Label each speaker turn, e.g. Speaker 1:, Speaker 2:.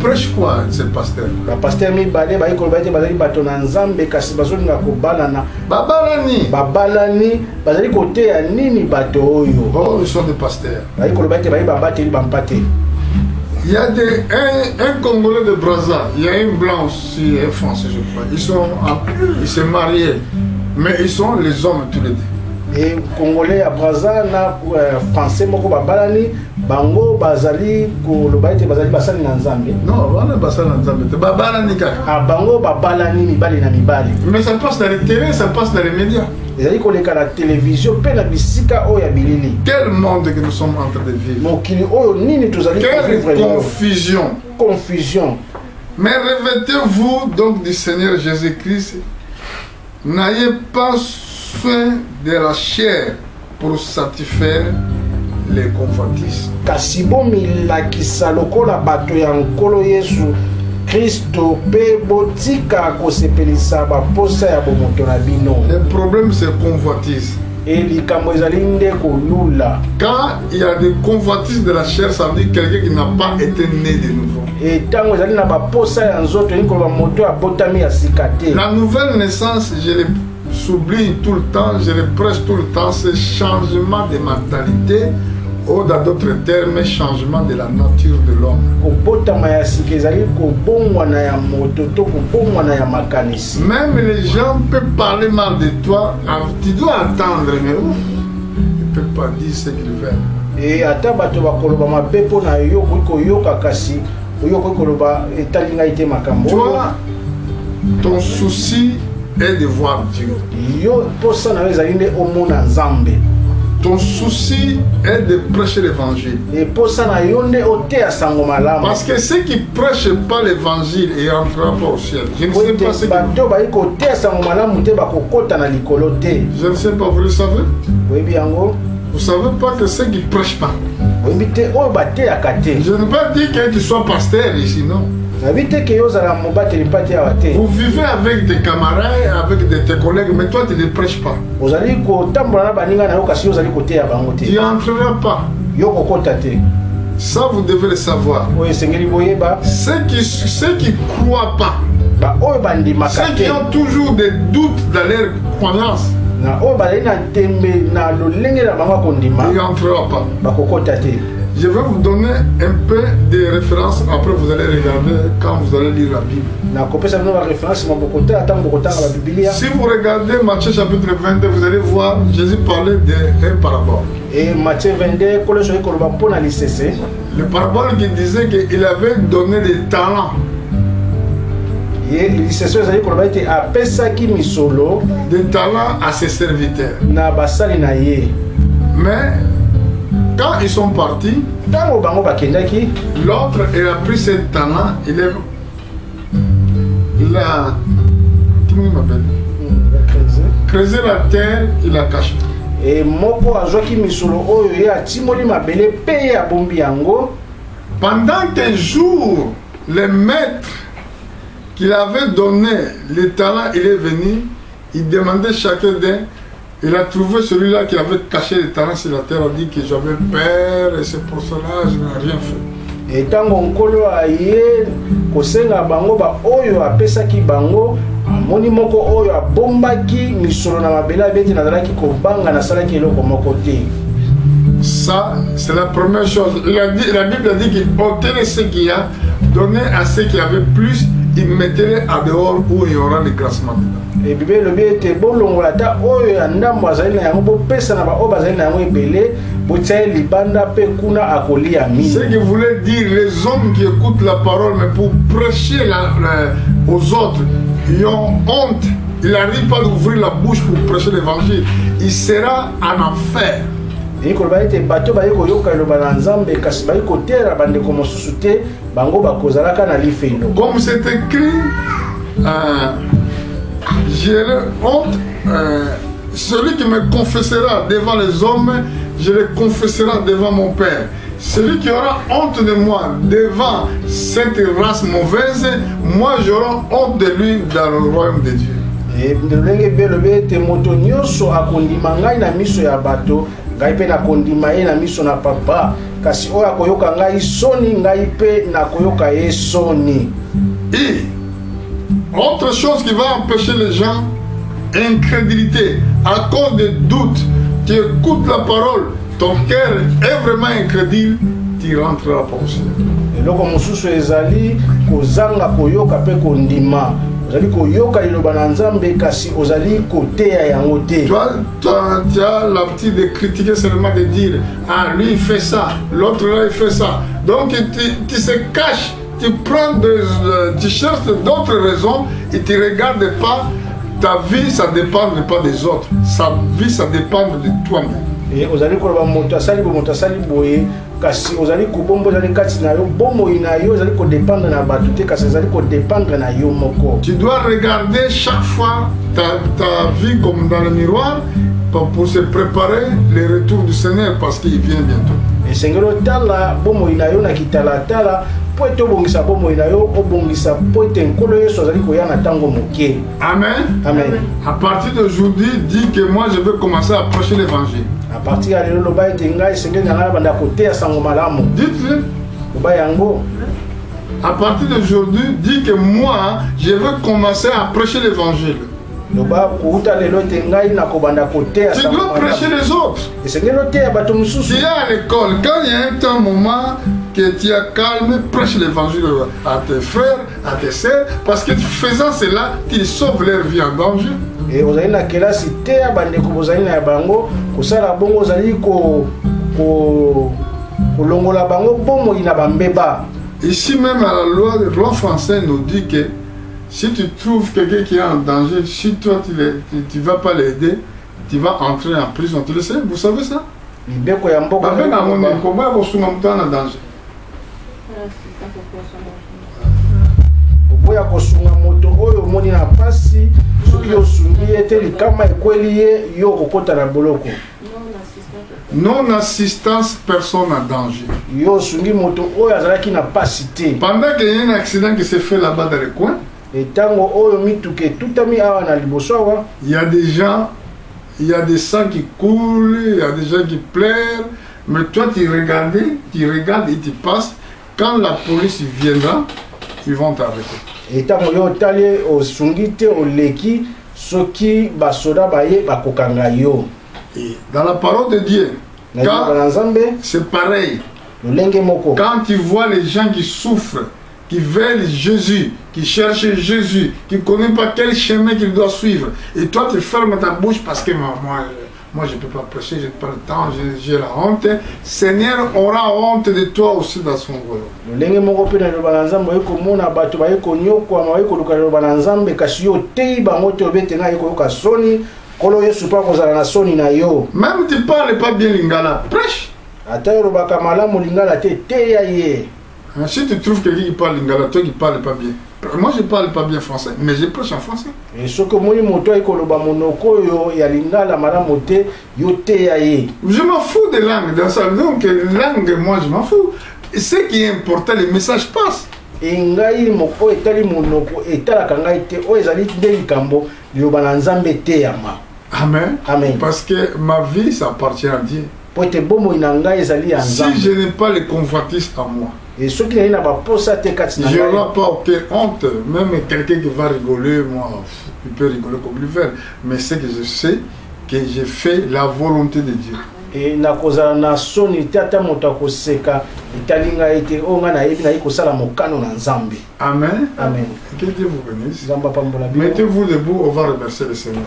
Speaker 1: prêchent quoi, ces pasteurs?
Speaker 2: Le pasteur mibale ba iko baite bazali bato na nzambe kasi bazolinga kobalana.
Speaker 1: Babalani.
Speaker 2: Babalani bazali kote ya nini bato oyo?
Speaker 1: Oh, ils sont des pasteurs.
Speaker 2: Ba iko baite ba babate bampate.
Speaker 1: Il y a un Congolais de Brazza, il y a un blanc aussi, un Français, je crois. Ils se mariaient, mais ils sont les hommes tous les deux.
Speaker 2: Et Congolais à Brazza na Français moko babalani bango bazali ko lobaite bazali basali na nzambe.
Speaker 1: Non, wana basali na nzambe. Babalani kaka.
Speaker 2: Ah bango babalani mibali na mibali.
Speaker 1: Mais ça passe dans les télé, ça passe dans les médias.
Speaker 2: Ezali koleka la télévision pe na bisika oyo ya bilili.
Speaker 1: Quel monde que nous sommes en train de vivre.
Speaker 2: Mokili oyo nini tozali
Speaker 1: vivre. Quelle confusion.
Speaker 2: Confusion.
Speaker 1: Mais revêtez-vous donc du Seigneur Jésus-Christ. N'ayez pas soin de la chair pour satisfaire les convoitises.
Speaker 2: Kasi bomilakisa lokola bato ya nkolo Yesu Kristo pe botika kosepelisa baposa ya bomoto na bino.
Speaker 1: Le problème c'est convoitise.
Speaker 2: Et likambo ezali nde kolula.
Speaker 1: Quand il y a des convoitises de la chair, ça veut dire quelqu'un qui n'a pas été né de nouveau.
Speaker 2: Et tango ezali na baposa ya nzoto ni ko bamoto abotami ya sikate.
Speaker 1: La nouvelle naissance, je le souligne tout le temps, je le prêche tout le temps, c'est changement de mentalité. Ou dans d'autres termes, changement de la nature de l'homme. Même les gens peuvent parler mal de toi, tu dois attendre, mais ouf, ils ne peuvent pas dire ce qu'ils veulent.
Speaker 2: Et
Speaker 1: toi, ton souci est de voir Dieu. Ton souci est de prêcher l'évangile. Parce que ceux qui ne prêchent pas l'évangile et entreront pas au ciel. Je ne sais pas ce que... Je ne sais pas, vous le savez? Vous ne savez pas que ceux qui ne prêchent pas. Je ne veux pas dire que tu sois pasteur ici, non. Vous vivez avec des camarades, avec tes collègues, mais toi tu ne prêches pas. Tu n'entreras pas. Ça vous devez le savoir. Ceux qui ne croient pas, ceux qui ont toujours des doutes dans leur croyance, ils n'entreront pas. Je vais vous donner un peu de références, après vous allez regarder quand vous allez lire la Bible. Si vous regardez Matthieu chapitre 22, vous allez voir Jésus parler d'un parabole.
Speaker 2: Et Matthieu 22,
Speaker 1: le parabole qui disait qu'il avait donné des talents.
Speaker 2: Des
Speaker 1: talents à ses serviteurs. Mais quand ils sont partis, l'autre il a pris ses talents, il a creusé la terre, il a caché.
Speaker 2: Et
Speaker 1: pendant qu'un jour, le maître qu'il avait donné les talents, il est venu, il demandait chacun d'eux. Il a trouvé celui-là qui avait caché les talents sur la terre, a dit que j'avais peur et c'est pour cela que je n'ai rien fait.
Speaker 2: Et tant qu'on aye kosenga bango ba oyo apesaki bango amoni moko oyo abombaki misolo na mabela beti nazalaki kobanga na salaki eloko moko te.
Speaker 1: Ça c'est la première chose. La Bible a dit qu'il ôtait ce qu'il y a, donné à ceux qui avaient plus, il mettait à dehors où il y aura le classement dedans.
Speaker 2: Et Bible le bien était bon longolata oyo ya ndambo azali na yango bo pesa na ba o bazali na yango ebele bo tsaye libanda pe kuna akoli ami.
Speaker 1: Ce qui voulait dire les hommes qui écoutent la parole mais pour prêcher aux autres, ils ont honte. Il n'arrive pas d'ouvrir la bouche pour prêcher l'évangile. Il sera en enfer. Comme c'est écrit, j'ai honte, celui qui me confessera devant les hommes, je le confesserai devant mon Père. Celui qui aura honte de moi devant cette race mauvaise, moi j'aurai honte de lui dans le royaume de Dieu.
Speaker 2: ngai pe na kondima ye na miso na papa kasi oyo akoyoka ngai soni ngai pe na koyoka ye soni.
Speaker 1: Et autre chose qui va empêcher les gens, incrédulité, à cause des doutes, tu écoutes la parole, ton cœur est vraiment incrédule, tu rentreras pas au ciel.
Speaker 2: Eloko mosusu ezali kozanga koyoka pe kondima. Ozali koyoka liloba na Nzambe kasi ozali koteya yango te.
Speaker 1: Tu as l'habitude de critiquer seulement, de dire ah lui il fait ça, l'autre là il fait ça. Donc tu se caches, tu prends tu cherches d'autres raisons et tu ne regardes pas. Ta vie ça dépend pas des autres. Sa vie ça dépend de toi-même.
Speaker 2: Et ozali koloba moto asali boye kasi ozali kubombo ozali kati na yo bomo ina yo ozali ko dépendre na batu te kasi ozali ko dépendre na yo moko. Tu
Speaker 1: dois regarder chaque fois ta vie comme dans le miroir pour se préparer le retour du Seigneur parce qu'il vient bientôt.
Speaker 2: Et Seigneur tala bomo ina yo na kitala tala po eto bongisa bomo ina yo obongisa po ete nkolo Yesu azali koya na tango moke.
Speaker 1: Amen.
Speaker 2: Amen.
Speaker 1: À partir d'aujourd'hui, dis que moi je veux commencer à prêcher l'évangile.
Speaker 2: À partir de l'oba ete ngai Seigneur ngana banda koteya sango malamu.
Speaker 1: Dites-le.
Speaker 2: Oba yango.
Speaker 1: À partir d'aujourd'hui, dis que moi je veux commencer à prêcher l'évangile.
Speaker 2: Tu dois
Speaker 1: prêcher les autres. Tu es à l'école, quand il y a un moment que tu as calme, prêche l'évangile à tes frères, à tes sœurs, parce que faisant cela, tu sauves leur vie en danger.
Speaker 2: Et vous avez la classe, vous avez la bango, vous avez la bango, vous avez
Speaker 1: ici même à la loi française nous dit que si tu trouves quelqu'un qui est en danger, si toi tu ne vas pas l'aider, tu vas entrer en prison. Tu le sais, vous savez ça? Non-assistance, personne en danger. Pendant qu'il y a un accident qui s'est fait là-bas dans le coin, il y a des gens, il y a des sangs qui coulent, il y a des gens qui pleurent, mais toi tu regardes et tu passes. Quand la police viendra, ils vont t'arrêter.
Speaker 2: Et
Speaker 1: dans la parole de Dieu, c'est pareil. Quand tu vois les gens qui souffrent, qui veulent Jésus, qui cherchent Jésus, qui ne connaissent pas quel chemin qu'ils doivent suivre, et toi tu fermes ta bouche parce que moi je ne peux pas prêcher, je n'ai pas le temps, j'ai la honte. Seigneur aura honte de toi aussi dans son royaume. Même tu ne parles pas bien lingala, prêche. Si tu trouves quelqu'un qui parle lingala, toi qui ne parles pas bien. Moi je ne parle pas bien français, mais je prêche en français. Je m'en fous des langues dans ça. Donc langue, moi je m'en fous. Ce qui est important, le message passe. Amen.
Speaker 2: Amen.
Speaker 1: Parce que ma vie, ça appartient à Dieu. Si je n'ai pas les convoitises à moi, je n'aurai pas aucune honte. Même quelqu'un qui va rigoler, moi, il peut rigoler comme il veut. Mais c'est que je sais que j'ai fait la volonté de Dieu.
Speaker 2: Et na kozala na soni tata moto akoseka italinga ete onga na yebi na ikosala mokano na Nzambe.
Speaker 1: Amen.
Speaker 2: Amen.
Speaker 1: Que Dieu vous bénisse.
Speaker 2: Nzamba pambola.
Speaker 1: Mettez-vous debout, on va remercier le Seigneur.